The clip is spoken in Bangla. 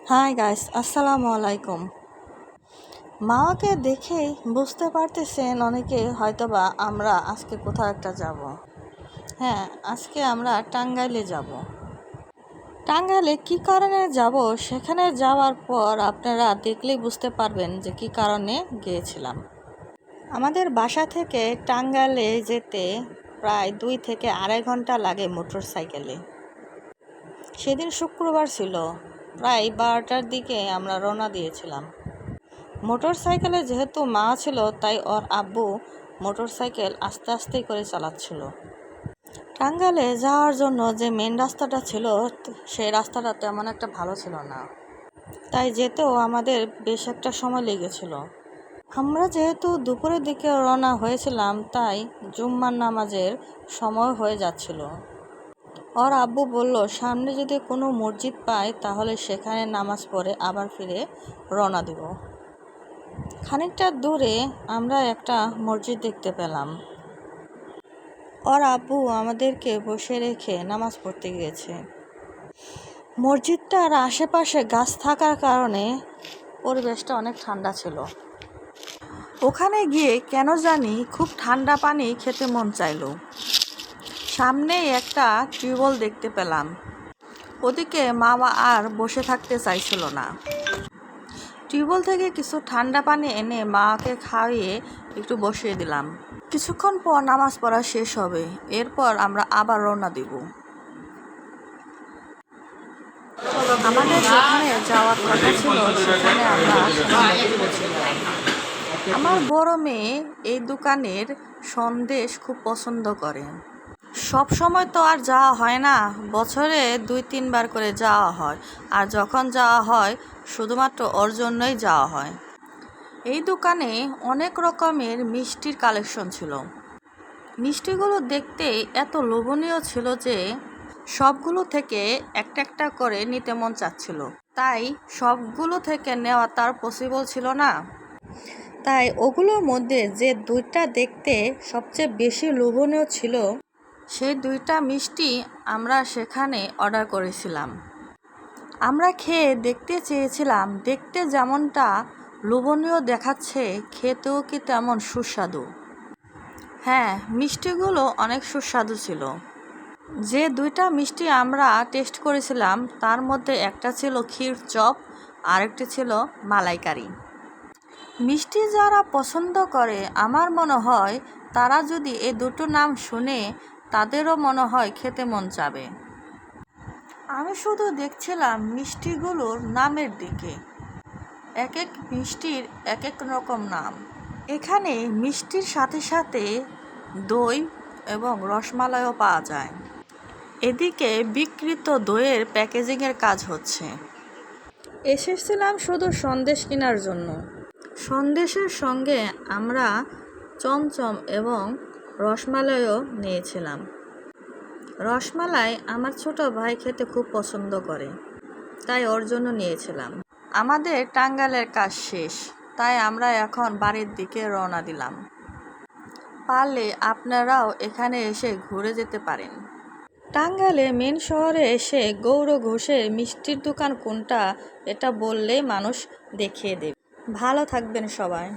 হাই গাইস, আসসালামু আলাইকুম। মামাকে দেখেই বুঝতে পারতেছেন অনেকে হয়তোবা আমরা আজকে কোথাও একটা যাব। হ্যাঁ, আজকে আমরা টাঙ্গাইলে যাব। টাঙ্গাইলে কি কারণে যাব সেখানে যাওয়ার পর আপনারা দেখলেই বুঝতে পারবেন যে কি কারণে গিয়েছিলাম। আমাদের বাসা থেকে টাঙ্গাইলে যেতে প্রায় 2 থেকে 2.5 ঘন্টা লাগে মোটর সাইকেলে। সেদিন শুক্রবার ছিল, প্রায় 12টার দিকে আমরা রওনা দিয়েছিলাম। মোটর সাইকেলে যেহেতু মা ছিল তাই ওর আব্বু মোটর সাইকেল আস্তে আস্তে করে চালাচ্ছিল। টাঙ্গাইলে যাওয়ার জন্য যে মেন রাস্তাটা ছিল সেই রাস্তাটা তেমন একটা ভালো ছিল না, তাই যেতেও আমাদের বেশ একটা সময় লেগেছিল। আমরা যেহেতু দুপুরের দিকে রওনা হয়েছিলাম তাই জুম্মার নামাজের সময় হয়ে যাচ্ছিল। ওর আব্বু বলল সামনে যদি কোনো মসজিদ পাই তাহলে সেখানে নামাজ পড়ে আবার ফিরে রওনা দেব। খানিকটা দূরে আমরা একটা মসজিদ দেখতে পেলাম। ওর আব্বু আমাদেরকে বসে রেখে নামাজ পড়তে গিয়েছে। মসজিদটার আশেপাশে গাছ থাকার কারণে পরিবেশটা অনেক ঠান্ডা ছিল। ওখানে গিয়ে কেন জানি খুব ঠান্ডা পানি খেতে মন চাইলো। সামনেই একটা টিউবওয়েল দেখতে পেলাম। ওদিকে মামা আর বসে থাকতে চাইছিল না। টিউবওয়েল থেকে কিছু ঠান্ডা পানি এনে মাকে খাইয়ে একটু বসিয়ে দিলাম। কিছুক্ষণ পর নামাজ পড়া শেষ হবে, এরপর আমরা আবার রওনা দিব। আমাদের যেখানে যাওয়ার কথা ছিল সেখানে আমরা পৌঁছলাম। আমার বড় মেয়ে এই দোকানের সন্দেশ খুব পছন্দ করে। সব সময় তো আর যাওয়া হয় না, বছরে 2-3 বার করে যাওয়া হয়, আর যখন যাওয়া হয় শুধুমাত্র ওর জন্যই যাওয়া হয়। এই দোকানে অনেক রকমের মিষ্টির কালেকশন ছিল। মিষ্টিগুলো দেখতে এত লোভনীয় ছিল যে সবগুলো থেকে একটা একটা করে নিতে মন চাচ্ছিল, তাই সবগুলো থেকে নেওয়া তার পসিবল ছিল না। তাই ওগুলোর মধ্যে যে 2টা দেখতে সবচেয়ে বেশি লোভনীয় ছিল সেই 2টা মিষ্টি আমরা সেখানে অর্ডার করেছিলাম। আমরা খেয়ে দেখতে চেয়েছিলাম দেখতে যেমনটা লোভনীয় দেখাচ্ছে খেতেও কি তেমন সুস্বাদু। হ্যাঁ, মিষ্টিগুলো অনেক সুস্বাদু ছিল। যে 2টা মিষ্টি আমরা টেস্ট করেছিলাম তার মধ্যে একটা ছিল ক্ষীর চপ, আরেকটি ছিল মালাইকারি। মিষ্টি যারা পছন্দ করে আমার মনে হয় তারা যদি এই দুটো নাম শুনে তাদেরও মনে হয় খেতে মন চাবে। আমি শুধু দেখছিলাম মিষ্টিগুলোর নামের দিকে, এক এক মিষ্টির এক এক রকম নাম। এখানে মিষ্টির সাথে সাথে দই এবং রসমালাইও পাওয়া যায়। এদিকে বিক্রিত দইয়ের প্যাকেজিংয়ের কাজ হচ্ছে। এসেছিলাম শুধু সন্দেশ কেনার জন্য। সন্দেশের সঙ্গে আমরা চমচম এবং রসমালাইও নিয়েছিলাম। রসমালাই আমার ছোট ভাই খেতে খুব পছন্দ করে, তাই ওর জন্য নিয়েছিলাম। আমাদের টাঙ্গাইলের কাজ শেষ, তাই আমরা এখন বাড়ির দিকে রওনা দিলাম। পারলে আপনারাও এখানে এসে ঘুরে যেতে পারেন। টাঙ্গাইলে মেন শহরে এসে গৌর ঘোষের মিষ্টির দোকান কোনটা এটা বললেই মানুষ দেখিয়ে দেবে। ভালো থাকবেন সবাই।